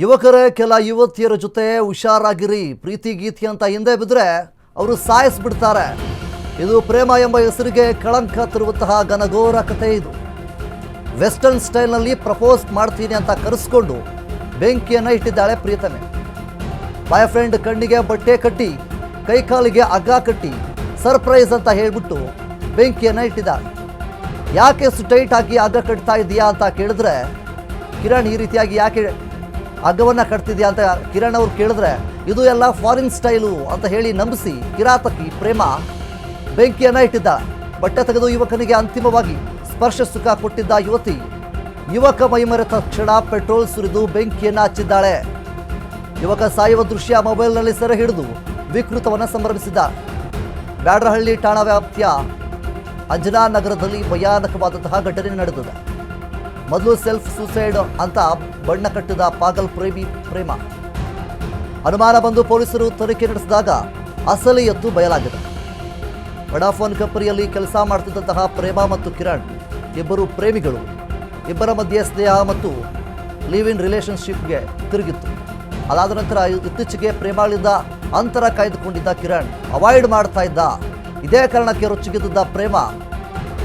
ಯುವಕರೇ ಕೆಲ ಯುವತಿಯರ ಜೊತೆ ಹುಷಾರಾಗಿರಿ, ಪ್ರೀತಿ ಗೀತಿ ಅಂತ ಹಿಂದೆ ಬಿದ್ದರೆ ಅವರು ಸಾಯಿಸ್ಬಿಡ್ತಾರೆ. ಇದು ಪ್ರೇಮ ಎಂಬ ಹೆಸರಿಗೆ ಕಳಂಕ ತರುವಂತಹ ಘನಘೋರ ಕಥೆ ಇದು. ವೆಸ್ಟರ್ನ್ ಸ್ಟೈಲ್ನಲ್ಲಿ ಪ್ರಪೋಸ್ ಮಾಡ್ತೀನಿ ಅಂತ ಕರೆಸ್ಕೊಂಡು ಬೆಂಕಿಯನ್ನು ಇಟ್ಟಿದ್ದಾಳೆ ಪ್ರೀತಮೆ. ಬಾಯ್ ಫ್ರೆಂಡ್ ಕಣ್ಣಿಗೆ ಬಟ್ಟೆ ಕಟ್ಟಿ ಕೈಕಾಲಿಗೆ ಹಗ್ಗ ಕಟ್ಟಿ ಸರ್ಪ್ರೈಸ್ ಅಂತ ಹೇಳ್ಬಿಟ್ಟು ಬೆಂಕಿಯನ್ನು ಇಟ್ಟಿದ್ದಾಳೆ. ಯಾಕೆ ಟೈಟ್ ಆಗಿ ಹಗ್ಗ ಕಟ್ತಾ ಇದೆಯಾ ಅಂತ ಕೇಳಿದ್ರೆ, ಕಿರಣ್ ಈ ರೀತಿಯಾಗಿ ಯಾಕೆ ಹಗ್ಗವನ್ನು ಕಟ್ತಿದ್ಯಾ ಅಂತ ಕಿರಣ್ ಅವ್ರು ಕೇಳಿದ್ರೆ, ಇದು ಎಲ್ಲ ಫಾರಿನ್ ಸ್ಟೈಲು ಅಂತ ಹೇಳಿ ನಂಬಿಸಿ ಕಿರಾತಕಿ ಪ್ರೇಮ ಬೆಂಕಿಯನ್ನು ಇಟ್ಟಿದ್ದ. ಬಟ್ಟೆ ತೆಗೆದು ಯುವಕನಿಗೆ ಅಂತಿಮವಾಗಿ ಸ್ಪರ್ಶ ಸುಖ ಕೊಟ್ಟಿದ್ದ ಯುವತಿ, ಯುವಕ ಮೈಮರೆತ ಕ್ಷಣ ಪೆಟ್ರೋಲ್ ಸುರಿದು ಬೆಂಕಿಯನ್ನು ಹಚ್ಚಿದ್ದಾಳೆ. ಯುವಕ ಸಾಯುವ ದೃಶ್ಯ ಮೊಬೈಲ್ನಲ್ಲಿ ಸೆರೆ ಹಿಡಿದು ವಿಕೃತವನ್ನು ಸಂಭ್ರಮಿಸಿದ್ದ. ಬ್ಯಾಡ್ರಹಳ್ಳಿ ಠಾಣಾ ವ್ಯಾಪ್ತಿಯ ಅಂಜನಾ ನಗರದಲ್ಲಿ ಭಯಾನಕವಾದಂತಹ ಘಟನೆ ನಡೆದಿದೆ. ಮೊದಲು ಸೆಲ್ಫ್ ಸೂಸೈಡ್ ಅಂತ ಬಣ್ಣ ಕಟ್ಟಿದ ಪಾಗಲ್ ಪ್ರೇಮಿ ಪ್ರೇಮ. ಅನುಮಾನ ಬಂದು ಪೊಲೀಸರು ತನಿಖೆ ನಡೆಸಿದಾಗ ಅಸಲಿ ಎತ್ತು ಬಯಲಾಗಿದೆ. ವಡಾಫೋನ್ ಕಂಪನಿಯಲ್ಲಿ ಕೆಲಸ ಮಾಡ್ತಿದ್ದಂತಹ ಪ್ರೇಮ ಮತ್ತು ಕಿರಣ್ ಇಬ್ಬರು ಪ್ರೇಮಿಗಳು. ಇಬ್ಬರ ಮಧ್ಯೆ ಸ್ನೇಹ ಮತ್ತು ಲಿವ್ ಇನ್ ರಿಲೇಷನ್ಶಿಪ್ಗೆ ತಿರುಗಿತ್ತು. ಅದಾದ ನಂತರ ಇತ್ತೀಚೆಗೆ ಪ್ರೇಮಳಿಂದ ಅಂತರ ಕಾಯ್ದುಕೊಂಡಿದ್ದ ಕಿರಣ್ ಅವಾಯ್ಡ್ ಮಾಡ್ತಾ ಇದ್ದ. ಇದೇ ಕಾರಣಕ್ಕೆ ರೊಚ್ಚಿಗೆದ್ದ ಪ್ರೇಮ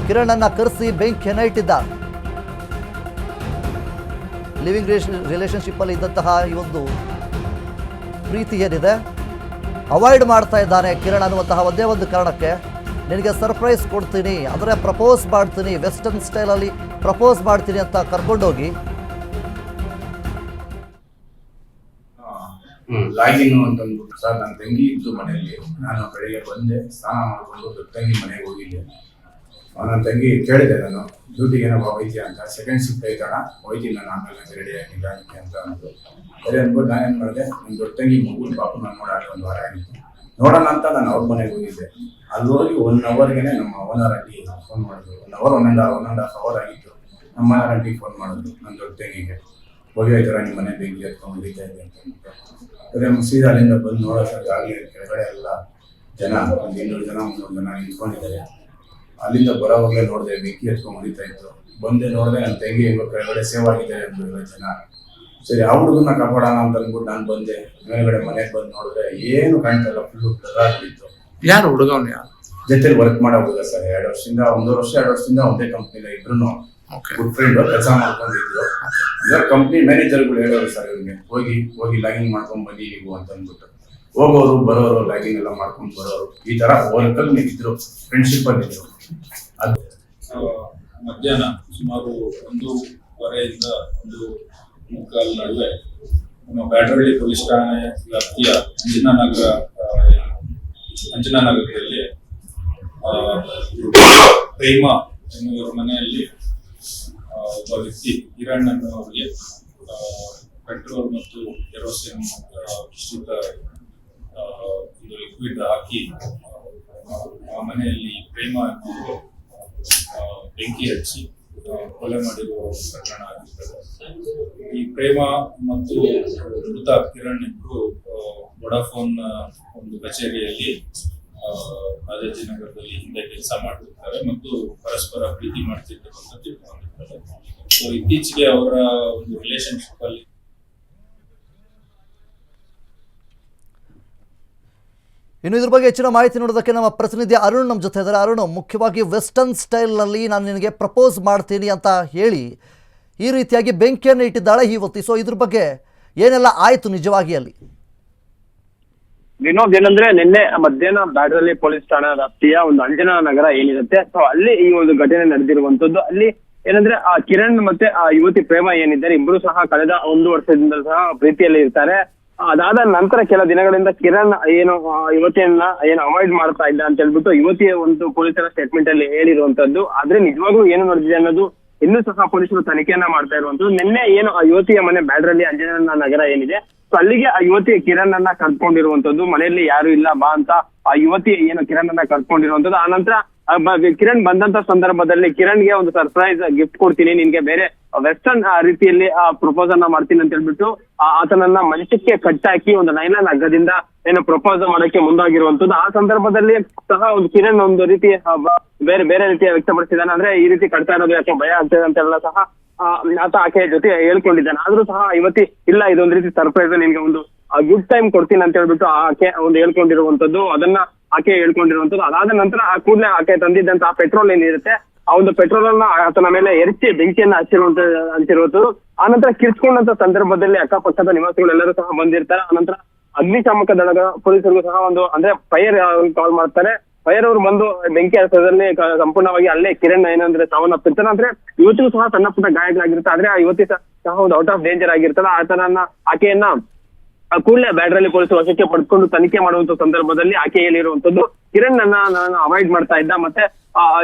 ಕಿರಣ್ ಕರೆಸಿ ಬೆಂಕಿಯನ್ನು ಇಟ್ಟಿದ್ದ. ಲಿವಿಂಗ್ ರಿಲೇಷನ್ಶಿಪ್ಪಲ್ಲಿ ಇದ್ದಂತಹ ಈ ಒಂದು ಪ್ರೀತಿ ಏನಿದೆ ಅವಾಯ್ಡ್ ಮಾಡ್ತಾ ಇದ್ದಾನೆ ಕಿರಣ್ ಅನ್ನುವಂತಹ ಒಂದೇ ಒಂದು ಕಾರಣಕ್ಕೆ ನಿನಗೆ ಸರ್ಪ್ರೈಸ್ ಕೊಡ್ತೀನಿ, ಅಂದರೆ ಪ್ರಪೋಸ್ ಮಾಡ್ತೀನಿ, ವೆಸ್ಟರ್ನ್ ಸ್ಟೈಲಲ್ಲಿ ಪ್ರಪೋಸ್ ಮಾಡ್ತೀನಿ ಅಂತ ಕರ್ಕೊಂಡೋಗಿ ಲಾಗಿನ್ ಅಂತಂದ್ಬಿಟ್ಟು ಸರ್ ನನ್ನ ತಂಗಿ ಇದ್ದು ಮನೆಯಲ್ಲಿ. ನಾನು ಬೆಳಿಗ್ಗೆ ಬಂದೆ, ಸ್ನಾನ ಮಾಡಿಕೊಂಡು ತಂಗಿ ಮನೆಗೆ ಹೋಗಿದ್ದೆ. ನನ್ನ ತಂಗಿ ಕೇಳಿದೆ, ನಾನು ಡ್ಯೂಟಿಗೆ ಏನೋ ಹೋಯ್ತೀಯ ಅಂತ. ಸೆಕೆಂಡ್ ಶಿಫ್ಟ್ ಐತಣ, ಹೋಯ್ತೀನಿ ನಾನು, ಆಮೇಲೆ ರೆಡಿ ಆಗಿ ನಿಧಾನಕ್ಕೆ ಅಂತ ಅಂದ್ರು. ಸರಿ ಅಂದ್ಬಿಟ್ಟು ನಾನೇನು ಮಾಡಿದೆ, ನನ್ನ ದೊಡ್ಡ ತಂಗಿ ಮಗು ಪಾಪ ನಾನು ನೋಡಾಟ ಒಂದು ವಾರ ಆಗಿತ್ತು. ನೋಡೋಣ ಅಂತ ನಾನು ಅವ್ರ ಮನೆಗೆ ಹೋಗಿದ್ದೆ. ಅಲ್ಲಿ ಹೋಗಿ 1 ಅವರ್ಗೆ ನಮ್ಮ ಓನರ್ ಆಂಟಿ ಫೋನ್ ಮಾಡಿದ್ರು. 1 ಅವರ್ ಆಗಿತ್ತು. ನಮ್ಮ ಓನರ್ ಆಂಟಿಗೆ ಫೋನ್ ಮಾಡಿದ್ರು ನನ್ನ ದೊಡ್ಡ ತಂಗಿಗೆ, ಹೋಗಿ ಈ ಥರ ನಿಮ್ಮ ಮನೆ ಬೆಂಕಿ ಎತ್ಕೊಂಡು ಹಿಡಿತಾ ಇದೆ ಅಂತ ಅಂದ್ಬಿಟ್ಟು. ಅದೇ ಸೀದಾ ಅಲ್ಲಿಂದ ಬಂದು ನೋಡೋ ಸರ್, ಆಗಲಿ ಕೆಳಗಡೆ ಎಲ್ಲ ಜನ, ಒಂದು 200 ಜನ 300 ಜನ ನಿಂತ್ಕೊಂಡಿದ್ದಾರೆ. ಅಲ್ಲಿಂದ ಬರೋವಾಗಲೇ ನೋಡಿದೆ ಬೆಂಕಿ ಎತ್ಕೊಂಡು ಹೊಡಿತಾ ಇತ್ತು. ಬಂದೆ ನೋಡಿದೆ ನನ್ನ ತಂಗಿ ಹೆಂಗೋ ಕೆಳಗಡೆ ಸೇವ್ ಆಗಿದ್ದಾರೆ ಅಂದ್ರು ಜನ. ಸರಿ ಆ ಹುಡುಗನ್ನ ಕಾಪಾಡೋಣ ಅಂತ ಅಂದ್ಬಿಟ್ಟು ನಾನು ಬಂದೆ. ಮೇಲ್ಗಡೆ ಮನೆಗೆ ಬಂದು ನೋಡಿದ್ರೆ ಏನು ಕಾಣ್ತಲ್ಲ, ಫುಲ್ಲು ಆಗ್ಬಿಟ್ಟು. ಯಾರು ಹುಡುಗವ್ನು? ಯಾರು ಜೊತೆಲಿ ವರ್ಕ್ ಮಾಡೋ ಹುಡುಗ ಸರ್. 2 ವರ್ಷದಿಂದ 1 ವರ್ಷ 2 ವರ್ಷದಿಂದ ಒಂದೇ ಕಂಪ್ನಿಲಿ ಇಬ್ರು ಗುಡ್ ಫ್ರೆಂಡ್ ಕೆಲಸ ಮಾಡ್ಕೊಂಡಿದ್ರು. ಇದ್ರ ಕಂಪ್ನಿ ಮ್ಯಾನೇಜರ್ಗಳು ಹೇಳೋರು ಸರ್ ಇವ್ರಿಗೆ, ಹೋಗಿ ಲಾಗಿನ್ ಮಾಡ್ಕೊಂಡ್ ಬನ್ನಿ ನೀವು ಅಂತ ಅಂದ್ಬಿಟ್ಟು. ಹೋಗೋರು ಬರೋರು ಲಾಗಿನ್ ಎಲ್ಲ ಮಾಡ್ಕೊಂಡು ಬರೋರು, ಈ ತರ ವರ್ಕಲ್ಲಿ ಇದ್ರು, ಫ್ರೆಂಡ್ಶಿಪ್ ಅಲ್ಲಿ ಇದ್ರು. ಅದು ಮಧ್ಯಾಹ್ನ ಸುಮಾರು 1:15 1 ಮುಕ್ಕಾಲ್ ನಡುವೆ ನಮ್ಮ ಬ್ಯಾಡ್ರಹಳ್ಳಿ ಪೊಲೀಸ್ ಠಾಣೆ ವ್ಯಾಪ್ತಿಯ ಅಂಜನಾ ನಗರದಲ್ಲಿ ಪ್ರೇಮ ಎನ್ನುವರ ಮನೆಯಲ್ಲಿ ಒಬ್ಬ ವ್ಯಕ್ತಿ ಕಿರಣ್ ಅನ್ನೋರಿಗೆ ಪೆಟ್ರೋಲ್ ಮತ್ತು ಕೆರೋಸಿನ್ ಮಿಶ್ರಿತ ಒಂದು ಲಿಕ್ವಿಡ್ ಹಾಕಿ ಆ ಮನೆಯಲ್ಲಿ ಪ್ರೇಮ ಅನ್ನೋರು ಬೆಂಕಿ ಹಚ್ಚಿ ಕೊಲೆ ಮಾಡಿರುವ ಪ್ರಕರಣ ಆಗಿರ್ತದೆ. ಈ ಪ್ರೇಮ ಮತ್ತು ಮೃತ ಕಿರಣ್ ಇಬ್ರು ವಡಾಫೋನ್ ಒಂದು ಕಚೇರಿಯಲ್ಲಿ ರಾಜಾಜಿನಗರದಲ್ಲಿ ಹಿಂದೆ ಕೆಲಸ ಮಾಡ್ತಿರ್ತಾರೆ ಮತ್ತು ಪರಸ್ಪರ ಪ್ರೀತಿ ಮಾಡ್ತಿರ್ತಕ್ಕಂಥ ತಿಳ್ಕೊಂಡಿರ್ತಾರೆ. ಸೊ ಇತ್ತೀಚೆಗೆ ಅವರ ಒಂದು ರಿಲೇಶನ್ಶಿಪ್ ಅಲ್ಲಿ ಇನ್ನು ಇದ್ರ ಬಗ್ಗೆ ಹೆಚ್ಚಿನ ಮಾಹಿತಿ ನೋಡೋದಕ್ಕೆ ನಮ್ಮ ಪ್ರತಿನಿಧಿ ಅರುಣ್ ನಮ್ಮ ಜೊತೆ ಇದ್ದಾರೆ. ಅರುಣ್, ಮುಖ್ಯವಾಗಿ ವೆಸ್ಟರ್ನ್ ಸ್ಟೈಲ್ನಲ್ಲಿ ನಾನು ನಿನಗೆ ಪ್ರಪೋಸ್ ಮಾಡ್ತೀನಿ ಅಂತ ಹೇಳಿ ಈ ರೀತಿಯಾಗಿ ಬೆಂಕಿಯನ್ನು ಇಟ್ಟಿದ್ದಾಳೆ ಈ ಯುವತಿ. ಸೊ ಇದ್ರ ಬಗ್ಗೆ ಏನೆಲ್ಲ ಆಯಿತು ನಿಜವಾಗಿ ಅಲ್ಲಿ? ವಿನೋದ್, ಏನಂದ್ರೆ ನಿನ್ನೆ ಮಧ್ಯಾಹ್ನ ಬ್ಯಾಡ್ರಹಳ್ಳಿ ಪೊಲೀಸ್ ಠಾಣಾ ವ್ಯಾಪ್ತಿಯ ಒಂದು ಅಂಜನಾ ನಗರ ಏನಿರುತ್ತೆ, ಸೊ ಅಲ್ಲಿ ಈ ಒಂದು ಘಟನೆ ನಡೆದಿರುವಂತದ್ದು. ಅಲ್ಲಿ ಏನಂದ್ರೆ ಆ ಕಿರಣ್ ಮತ್ತೆ ಆ ಯುವತಿ ಪ್ರೇಮ ಏನಿದ್ದಾರೆ, ಇಬ್ರು ಸಹ ಕಳೆದ 1 ವರ್ಷದಿಂದ ಸಹ ಪ್ರೀತಿಯಲ್ಲಿ ಇರ್ತಾರೆ. ಅದಾದ ನಂತರ ಕೆಲ ದಿನಗಳಿಂದ ಕಿರಣ್ ಏನು ಯುವತಿಯನ್ನ ಏನು ಅವಾಯ್ಡ್ ಮಾಡ್ತಾ ಇದ್ದ ಅಂತ ಹೇಳ್ಬಿಟ್ಟು ಯುವತಿಯ ಒಂದು ಪೊಲೀಸರ ಸ್ಟೇಟ್ಮೆಂಟ್ ಅಲ್ಲಿ ಹೇಳಿರುವಂತದ್ದು. ಆದ್ರೆ ನಿಜವಾಗ್ಲೂ ಏನು ನಡೆದಿದೆ ಅನ್ನೋದು ಇನ್ನೂ ಸಹ ಪೊಲೀಸರು ತನಿಖೆಯನ್ನ ಮಾಡ್ತಾ ಇರುವಂತದ್ದು. ನಿನ್ನೆ ಏನು ಆ ಯುವತಿಯ ಮನೆ ಬ್ಯಾಡ್ರಹಳ್ಳಿ ಅಂಜನಾ ನಗರ ಏನಿದೆ, ಸೊ ಅಲ್ಲಿಗೆ ಆ ಯುವತಿ ಕಿರಣ್ ಅನ್ನ ಕರ್ಕೊಂಡಿರುವಂತದ್ದು. ಮನೆಯಲ್ಲಿ ಯಾರು ಇಲ್ಲ ಬಾ ಅಂತ ಆ ಯುವತಿ ಏನು ಕಿರಣ್ ಅನ್ನ ಕರ್ಕೊಂಡಿರುವಂತದ್ದು. ಆ ನಂತರ ಕಿರಣ್ ಬಂದಂತ ಸಂದರ್ಭದಲ್ಲಿ ಕಿರಣ್ಗೆ ಒಂದು ಸರ್ಪ್ರೈಸ್ ಗಿಫ್ಟ್ ಕೊಡ್ತೀನಿ, ನಿನ್ಗೆ ಬೇರೆ ವೆಸ್ಟರ್ನ್ ರೀತಿಯಲ್ಲಿ ಪ್ರಪೋಸ್ ಅನ್ನ ಮಾಡ್ತೀನಿ ಅಂತ ಹೇಳ್ಬಿಟ್ಟು ಆತನನ್ನ ಮಂಚಕ್ಕೆ ಕಟ್ಟಾಕಿ ಒಂದು ನೈಲಾನ್ ಹಗ್ಗದಿಂದ ಏನು ಪ್ರಪೋಸ್ ಮಾಡಕ್ಕೆ ಮುಂದಾಗಿರುವಂತದ್ದು. ಆ ಸಂದರ್ಭದಲ್ಲಿ ಸಹ ಒಂದು ಕಿರಣ್ ಒಂದು ರೀತಿ ಬೇರೆ ರೀತಿಯ ವ್ಯಕ್ತಪಡಿಸಿದಾನೆ. ಅಂದ್ರೆ ಈ ರೀತಿ ಕಟ್ತಾ ಇರೋದು ಯಾಕೆ ಭಯ ಆಗ್ತದೆ ಅಂತೆಲ್ಲ ಸಹ ಆತ ಆಕೆಯ ಜೊತೆ ಹೇಳ್ಕೊಂಡಿದ್ದಾನೆ. ಆದ್ರೂ ಸಹ ಯುವತಿ ಇಲ್ಲ ಇದೊಂದ್ ರೀತಿ ಸರ್ಪ್ರೈಸ್, ನಿನ್ಗೆ ಒಂದು ಗುಡ್ ಟೈಮ್ ಕೊಡ್ತೀನಿ ಅಂತ ಹೇಳ್ಬಿಟ್ಟು ಆಕೆ ಒಂದು ಹೇಳ್ಕೊಂಡಿರುವಂತದ್ದು, ಅದನ್ನ ಆಕೆ ಹೇಳ್ಕೊಂಡಿರುವಂತದ್ದು. ಅದಾದ ನಂತರ ಆ ಕೂಡಲೇ ಆಕೆ ತಂದಿದ್ದಂತ ಆ ಪೆಟ್ರೋಲ್ ಏನಿರುತ್ತೆ ಆ ಒಂದು ಪೆಟ್ರೋಲ್ ಅನ್ನ ಆತನ ಮೇಲೆ ಎರಚಿ ಬೆಂಕಿಯನ್ನ ಹಚ್ಚಿರುವಂತದ್ದು. ಆನಂತರ ಕಿರ್ಚ್ಕೊಂಡಂತ ಸಂದರ್ಭದಲ್ಲಿ ಅಕ್ಕಪಕ್ಕದ ನಿವಾಸಿಗಳೆಲ್ಲರೂ ಸಹ ಬಂದಿರ್ತಾರೆ. ಆನಂತರ ಅಗ್ನಿಶಾಮಕ ದಳದ ಪೊಲೀಸರಿಗೂ ಸಹ ಒಂದು ಅಂದ್ರೆ ಫೈರ್ ಕಾಲ್ ಮಾಡ್ತಾರೆ. ಫೈರ್ ಅವರು ಬಂದು ಬೆಂಕಿ ಹಚ್ಚೋದ್ರಲ್ಲಿ ಸಂಪೂರ್ಣವಾಗಿ ಅಲ್ಲೇ ಕಿರಣ್ ಏನಂದ್ರೆ ಸಾವನ್ನಪ್ಪಿರ್ತಾನೆ. ಅಂದ್ರೆ ಯುವತಿಗೂ ಸಹ ಸಣ್ಣ ಪುಟ್ಟ ಗಾಯಗಳಾಗಿರುತ್ತೆ. ಆದ್ರೆ ಆ ಯುವತಿ ಸಹ ಒಂದು ಔಟ್ ಆಫ್ ಡೇಂಜರ್ ಆಗಿರ್ತಾಳೆ. ಆಕೆಯನ್ನ ಕೂಡಲೇ ಬ್ಯಾಡ್ರಲ್ಲಿ ಪೊಲೀಸರು ವಶಕ್ಕೆ ಪಡೆದುಕೊಂಡು ತನಿಖೆ ಮಾಡುವಂತ ಸಂದರ್ಭದಲ್ಲಿ ಆಕೆ ಹೇಳಿರುವಂತದ್ದು ಕಿರಣ್ ನಾನು ಅವಾಯ್ಡ್ ಮಾಡ್ತಾ ಇದ್ದ, ಮತ್ತೆ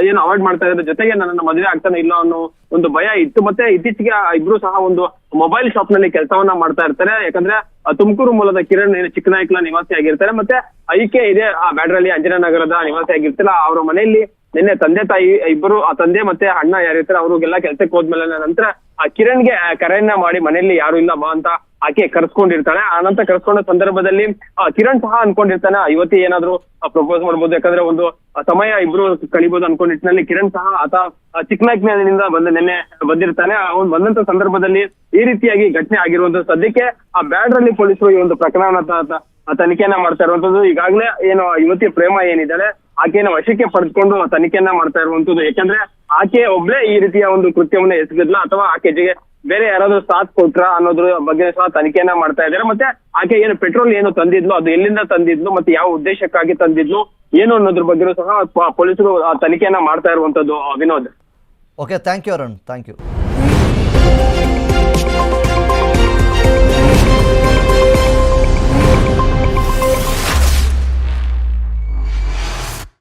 ಏನು ಅವಾಯ್ಡ್ ಮಾಡ್ತಾ ಇದ್ರ ಜೊತೆಗೆ ನನ್ನ ಮದುವೆ ಆಗ್ತಾನೆ ಇಲ್ಲ ಅನ್ನೋ ಒಂದು ಭಯ ಇತ್ತು. ಮತ್ತೆ ಇತ್ತೀಚೆಗೆ ಇಬ್ರು ಸಹ ಒಂದು ಮೊಬೈಲ್ ಶಾಪ್ ನಲ್ಲಿ ಕೆಲಸವನ್ನ ಮಾಡ್ತಾ ಇರ್ತಾರೆ. ಯಾಕಂದ್ರೆ ತುಮಕೂರು ಮೂಲದ ಕಿರಣ್ ಚಿಕ್ಕನಾಯ್ಕಲ ನಿವಾಸಿ ಆಗಿರ್ತಾರೆ, ಮತ್ತೆ ಐಕೆ ಇದೆ ಆ ಬ್ಯಾಡ್ರಲ್ಲಿ ಅಂಜನಾನಗರದ ನಿವಾಸಿ ಆಗಿರ್ತಾರೆ. ಅವರ ಮನೆಯಲ್ಲಿ ನಿನ್ನೆ ತಂದೆ ತಾಯಿ ಇಬ್ಬರು, ಆ ತಂದೆ ಮತ್ತೆ ಅಣ್ಣ ಯಾರಿರ್ತಾರೆ ಅವ್ರಿಗೆಲ್ಲ ಕೆಲ್ಸಕ್ಕೆ ಹೋದ್ಮೇಲೆ ನಂತರ ಆ ಕಿರಣ್ಗೆ ಕರೆಯನ್ನ ಮಾಡಿ ಮನೆಯಲ್ಲಿ ಯಾರು ಇಲ್ಲ ಬಾ ಅಂತ ಆಕೆ ಕರ್ಸ್ಕೊಂಡಿರ್ತಾಳೆ. ಆನಂತರ ಕರ್ಸ್ಕೊಂಡ ಸಂದರ್ಭದಲ್ಲಿ ಕಿರಣ್ ಸಹ ಅನ್ಕೊಂಡಿರ್ತಾನೆ ಯುವತಿ ಏನಾದ್ರು ಪ್ರಪೋಸ್ ಮಾಡ್ಬೋದು, ಯಾಕಂದ್ರೆ ಒಂದು ಸಮಯ ಇಬ್ರು ಕಳಿಬಹುದು ಅನ್ಕೊಂಡ ನಿಟ್ಟಿನಲ್ಲಿ ಕಿರಣ್ ಸಹ ಆತ ಚಿಕ್ಕನಾಯ್ಕನಿಂದ ನಿನ್ನೆ ಬಂದಿರ್ತಾನೆ. ಅವ್ನು ಬಂದಂತ ಸಂದರ್ಭದಲ್ಲಿ ಈ ರೀತಿಯಾಗಿ ಘಟನೆ ಆಗಿರುವಂತ ಸದ್ಯಕ್ಕೆ ಆ ಬ್ಯಾಡ್ರಲ್ಲಿ ಪೊಲೀಸರು ಈ ಒಂದು ಪ್ರಕರಣ ತನಿಖೆಯನ್ನ ಮಾಡ್ತಾ ಇರುವಂತದ್ದು. ಈಗಾಗಲೇ ಏನು ಯುವತಿ ಪ್ರೇಮ ಏನಿದ್ದಾಳೆ ಆಕೆಯನ್ನ ವಶಕ್ಕೆ ಪಡೆದುಕೊಂಡು ತನಿಖೆಯನ್ನ ಮಾಡ್ತಾ ಇರುವಂತದ್ದು. ಯಾಕಂದ್ರೆ ಆಕೆ ಒಬ್ಳೆ ಈ ರೀತಿಯ ಒಂದು ಕೃತ್ಯವನ್ನ ಎಸಗಿದ್ಲ ಅಥವಾ ಆಕೆ ಜೊತೆ ಬೇರೆ ಯಾರಾದ್ರೂ ಸಾಥ್ ಕೊಟ್ರ ಅನ್ನೋದ್ರ ಬಗ್ಗೆ ಸಹ ತನಿಖೆಯನ್ನ ಮಾಡ್ತಾ ಇದ್ದಾರೆ. ಮತ್ತೆ ಆಕೆ ಏನು ಪೆಟ್ರೋಲ್ ಏನು ತಂದಿದ್ಲು ಅದು ಎಲ್ಲಿಂದ ತಂದಿದ್ಲು ಮತ್ತೆ ಯಾವ ಉದ್ದೇಶಕ್ಕಾಗಿ ತಂದಿದ್ಲು ಏನು ಅನ್ನೋದ್ರ ಬಗ್ಗೆ ಸಹ ಪೊಲೀಸರು ತನಿಖೆಯನ್ನ ಮಾಡ್ತಾ ಇರುವಂತದ್ದು. Vinod. Okay, thank you Arun, thank you.